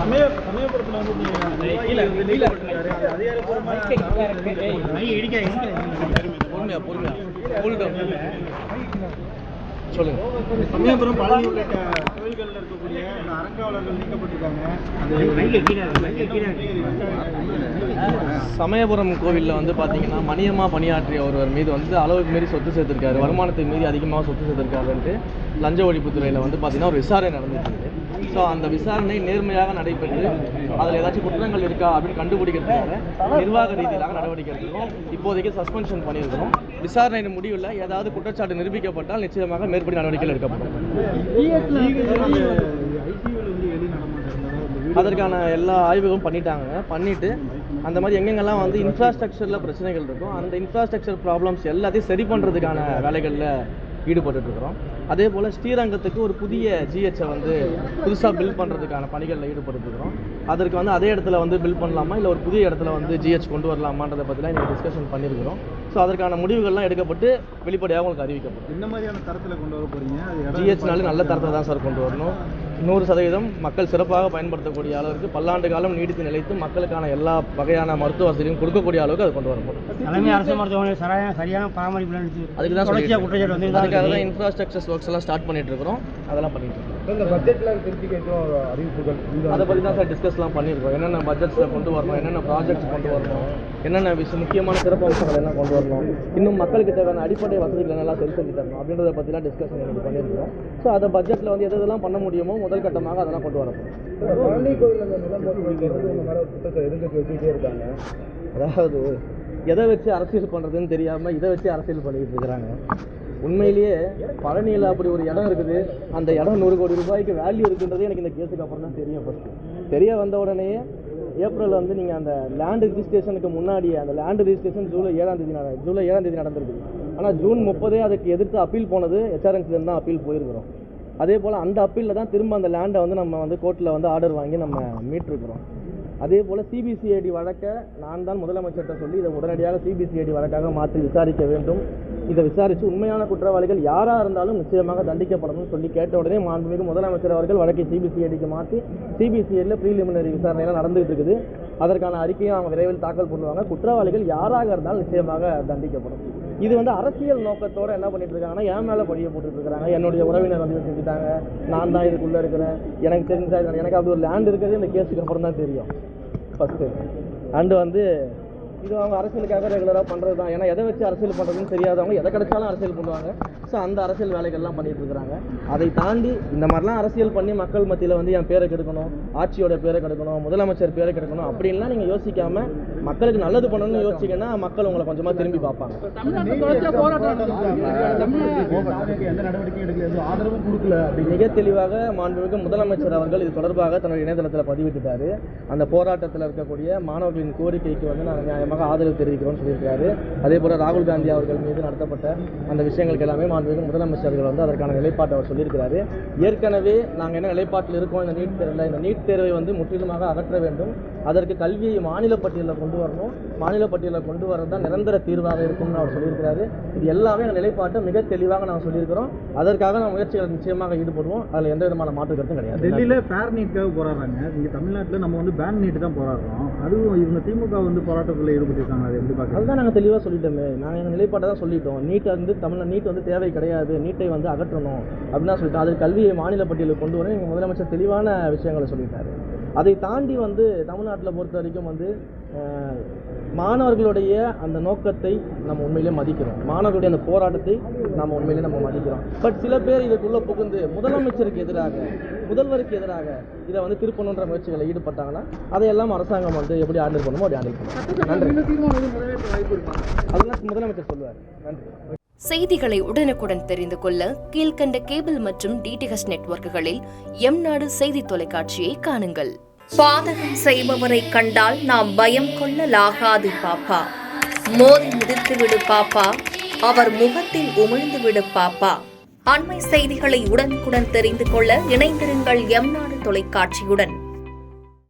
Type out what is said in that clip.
சமயபுரத்தில் சொல்லுங்க. சமயபுரம் பழனி உள்ளிட்ட கோயில்களில் இருக்கக்கூடிய இந்த அறங்காவலர்கள் நீக்கப்பட்டிருக்காங்க. சமயபுரம் கோவிலில் வந்து பார்த்தீங்கன்னா மணியமாக பணியாற்றிய ஒருவர் மீது வந்து அளவுக்கு மீறி சொத்து சேர்த்திருக்காரு, வருமானத்தை மீறி அதிகமாக சொத்து சேர்த்திருக்காருன்ட்டு லஞ்ச ஒழிப்புத்துறையில் வந்து பார்த்தீங்கன்னா ஒரு விசாரணை நடந்துருக்கு. ஸோ அந்த விசாரணை நேர்மையாக நடைபெற்று அதில் ஏதாச்சும் குற்றங்கள் இருக்கா அப்படின்னு கண்டுபிடிக்கிறதுக்காக நிர்வாக ரீதியிலாக நடவடிக்கை எடுத்துக்கிறோம். இப்போதைக்கு சஸ்பென்ஷன் பண்ணியிருக்கிறோம். விசாரணையின் முடிவில் ஏதாவது குற்றச்சாட்டு நிரூபிக்கப்பட்டால் நிச்சயமாக மேற்படி நடவடிக்கைகள் எடுக்கப்படும். அதற்கான எல்லா ஆய்வுகளும் பண்ணிட்டு அந்த மாதிரி எங்கெங்கெல்லாம் வந்து இன்ஃப்ராஸ்ட்ரக்சரில் பிரச்சனைகள் இருக்கும் அந்த இன்ஃப்ராஸ்ட்ரக்சர் ப்ராப்ளம்ஸ் எல்லாத்தையும் சரி பண்ணுறதுக்கான வேலைகளில் ஈடுபட்டுருக்கிறோம். அதே போல் ஸ்ரீரங்கத்துக்கு ஒரு புதிய ஜிஹெச்சை வந்து புதுசாக பில்ட் பண்ணுறதுக்கான பணிகளில் ஈடுபட்டுருக்கிறோம். அதற்கு வந்து அதே இடத்துல வந்து பில்ட் பண்ணலாமா இல்லை ஒரு புதிய இடத்துல வந்து ஜிஹெச் கொண்டு வரலாமான்றதை பற்றிலாம் இன்றைக்கி டிஸ்கஷன் பண்ணியிருக்கிறோம். ஸோ அதற்கான முடிவுகள்லாம் எடுக்கப்பட்டு வெளிப்படையாக உங்களுக்கு அறிவிக்கப்படும். இந்த மாதிரியான தரத்தில் கொண்டு வர போகிறீங்க? ஜிஹெச்னாலே நல்ல தரத்தை தான் சார் கொண்டு வரணும். 100% மக்கள் சிறப்பாக பயன்படுத்தக்கூடிய அளவுக்கு பல்லாண்டு காலம் நீடித்து நிலைத்து மக்களுக்கான எல்லா வகையான மருத்துவ வசதியும் கொடுக்கக்கூடிய அளவுக்கு அது கொண்டு வரப்படும். தலைமை அரசு மருத்துவமனை சரியான பராமரிப்பு அதுக்கு தான் அதுக்காக தான் இன்ஃப்ராஸ்ட்ரக்சர்ஸ் ஒர்க்ஸ் எல்லாம் ஸ்டார்ட் பண்ணிட்டு இருக்கிறோம். அதெல்லாம் பண்ணிட்டு இருக்கோம். இந்த பட்ஜெட்டில் திருப்பி அறிவிப்புகள் அதை பற்றி தான் சார் டிஸ்கஸ்லாம் பண்ணியிருக்கோம். என்னென்ன பட்ஜெட்ஸில் கொண்டு வரணும், என்னென்ன ப்ராஜெக்ட்ஸ் கொண்டு வரணும், என்னென்ன முக்கியமான சிறப்பு அம்சங்கள் எல்லாம் கொண்டு வரணும், இன்னும் மக்களுக்கு தேவையான அடிப்படை வசதிகள் என்னெல்லாம் செஞ்சு தரணும் அப்படின்றத பற்றிலாம் டிஸ்கஷன் எனக்கு பண்ணியிருக்கிறோம். ஸோ அதை பட்ஜெட்டில் வந்து எதெல்லாம் பண்ண முடியுமோ முதல் கட்டமாக அதெல்லாம் கொண்டு வரணும். பழனி கோயில் அந்த எதிர்கட்சி வச்சுக்கிட்டே இருக்காங்க. அதாவது எதை வச்சு அரசியல் பண்ணுறதுன்னு தெரியாமல் இதை வச்சு அரசியல் பண்ணிக்கிட்டு இருக்கிறாங்க. உண்மையிலேயே பழனியில் அப்படி ஒரு இடம் இருக்குது, அந்த இடம் 100 கோடி ரூபாய்க்கு வேல்யூ இருக்குன்றது எனக்கு இந்த கேஸுக்கு அப்புறம் தான் தெரியும். தெரிய வந்த உடனேயே ஏப்ரல் வந்து நீங்கள் அந்த லேண்ட் ரிஜிஸ்ட்ரேஷனுக்கு முன்னாடியே அந்த லேண்ட் ரிஜிஸ்ட்ரேஷன் ஜூலை 7ஆம் தேதி நடந்திருக்குது. ஆனால் ஜூன் 30 அதுக்கு எதிர்த்து அப்பீல் போனது HRNCலேருந்து தான் அப்பீல் போயிருக்கிறோம். அதே போல் அந்த அப்பீலில் தான் திரும்ப அந்த லேண்டை வந்து நம்ம வந்து கோர்ட்டில் வந்து ஆர்டர் வாங்கி நம்ம மீட்டிருக்கிறோம். அதே போல் சிபிசிஐடி வழக்கை நான் தான் முதலமைச்சர்கிட்ட சொல்லி இதை உடனடியாக சிபிசிஐடி வழக்காக மாற்றி விசாரிக்க வேண்டும். இதை விசாரித்து உண்மையான குற்றவாளிகள் யாராக இருந்தாலும் நிச்சயமாக தண்டிக்கப்படணும்னு சொல்லி கேட்ட உடனே மாண்புமிகு முதலமைச்சர் அவர்கள் வழக்கை சிபிசிஐடிக்கு மாற்றி சிபிசிஐடியில் ப்ரீலிமினரி விசாரணையெல்லாம் நடந்துகிட்டு இருக்குது. அதற்கான அறிக்கையும் அவங்க விரைவில் தாக்கல் பண்ணுவாங்க. குற்றவாளிகள் யாராக இருந்தாலும் நிச்சயமாக தண்டிக்கப்படும். இது வந்து அரசியல் நோக்கத்தோடு என்ன பண்ணிட்டு இருக்காங்கன்னா என் மேலே படிய போட்டுட்டு இருக்காங்க. என்னுடைய உறவினர் வந்து செஞ்சுட்டாங்க, நான் தான் இதுக்குள்ளே இருக்கிறேன், எனக்கு தெரிஞ்சா எனக்கு அப்படி ஒரு லேண்ட் இருக்கிறது இந்த கேஸுக்கு அப்புறம் தான் தெரியும் ஃபஸ்ட்டு. அண்டு வந்து இது அவங்க அரசியலுக்காக ரெகுலராக பண்ணுறது தான். ஏன்னா எதை வச்சு அரசியல் பண்ணுறதுன்னு தெரியாதவங்க எதை கிடைச்சாலும் அரசியல் பண்ணுவாங்க. ஸோ அந்த அரசியல் வேலைகள்லாம் பண்ணிட்டு இருக்கிறாங்க. அதை தாண்டி இந்த மாதிரிலாம் அரசியல் பண்ணி மக்கள் மத்தியில் வந்து என் பேரை கெடுக்கணும், ஆட்சியோட பேரை கெடுக்கணும், முதலமைச்சர் பேரை கெடுக்கணும் அப்படின்லாம் நீங்கள் யோசிக்காமல் மக்களுக்கு நல்லது பண்ணணும்னு யோசிச்சிங்கன்னா மக்கள் உங்களை கொஞ்சமாக திரும்பி பார்ப்பாங்க. மிக தெளிவாக மாண்புமிகு முதலமைச்சர் அவர்கள் இது தொடர்பாக தன்னுடைய இணையதளத்தில் பதிவிட்டுட்டார். அந்த போராட்டத்தில் இருக்கக்கூடிய மாணவர்களின் கோரிக்கைக்கு வந்து நாங்கள் நியாயமாக ஆதரவு தெரிவிக்கிறோம்னு சொல்லியிருக்காரு. அதே போல் ராகுல் காந்தி அவர்கள் மீது நடத்தப்பட்ட அந்த விஷயங்களுக்கு எல்லாமே மாண்புமிகு முதலமைச்சர்கள் வந்து அதற்கான நிலைப்பாட்டை அவர் சொல்லியிருக்கிறாரு. ஏற்கனவே நாங்கள் என்ன நிலைப்பாட்டில் இருக்கோம் இந்த நீட் தேர்வில், இந்த நீட் தேர்வை வந்து முற்றிலுமாக அகற்ற வேண்டும், அதற்கு கல்வியை மாநில பட்டியலில் கொண்டு வரணும், மாநில பட்டியலில் கொண்டு வரது தான் நிரந்தர தீர்வாக இருக்கும்னு அவர் சொல்லியிருக்கிறாரு. இது எல்லாமே அந்த நிலைப்பாட்டை மிக தெளிவாக நாங்கள் சொல்லியிருக்கிறோம். அதற்காக நான் முயற்சிகள் நிச்சயமாக ஈடுபடுவோம். அதில் எந்த விதமான மாற்று கருத்தும் கிடையாது. டெல்லியில் ஃபேர் நீட்டுக்காக போராடுறாங்க, இங்கே தமிழ்நாட்டில் நம்ம வந்து பேன் நீட்டு தான் போராடுறோம். அதுவும் இவங்க திமுக வந்து போராட்டத்தில் ஈடுபட்டிருக்காங்க. அது எப்படி பார்க்க? அதுதான் நாங்கள் தெளிவாக சொல்லிட்டோமே, நாங்கள் எங்கள் நிலைப்பாட்டை தான் சொல்லிட்டோம். நீட்டை வந்து நீட் வந்து தேவை கிடையாது, நீட்டை வந்து அகற்றணும் அப்படின்னு சொல்லிட்டோம். அது கல்வியை மாநில பட்டியலுக்கு கொண்டு வர எங்கள் முதலமைச்சர் தெளிவான விஷயங்களை சொல்லிட்டாரு. அதை தாண்டி வந்து தமிழ்நாட்டில் பொறுத்த வரைக்கும் வந்து மாணவர்களுடைய அந்த நோக்கத்தை நம்ம உண்மையிலே மதிக்கிறோம், மாணவர்களுடைய அந்த போராட்டத்தை நம்ம உண்மையிலே நம்ம மதிக்கிறோம். பட் சில பேர் இதுக்குள்ளே புகுந்து முதலமைச்சருக்கு எதிராக, முதல்வருக்கு எதிராக இதை வந்து திருப்பணுன்ற முயற்சிகளை ஈடுபட்டாங்கன்னா அதையெல்லாம் அரசாங்கம் வந்து எப்படி ஹேண்டில் பண்ணுமோ அப்படி ஹேண்டில் பண்ணுவோம். நன்றி. அதெல்லாம் முதலமைச்சர் சொல்லுவார். நன்றி. செய்திகளை உடனுக்குடன் தெரிந்து கொள்ள கீழ்க்கண்ட கேபிள் மற்றும் டிடிஹெச் நெட்வொர்க்குகளில் எம்நாடு செய்தி தொலைக்காட்சியை காணுங்கள். பாதகம் செய்பவரை கண்டால் நாம் பயம் கொள்ளலாகாது பாப்பா, மோதி மிதித்து விடு பாப்பா, அவர் முகத்தில் உமிழ்ந்து விடு பாப்பா. அண்மை செய்திகளை உடனுக்குடன் தெரிந்து கொள்ள இணைந்திருங்கள் எம்நாடு தொலைக்காட்சியுடன்.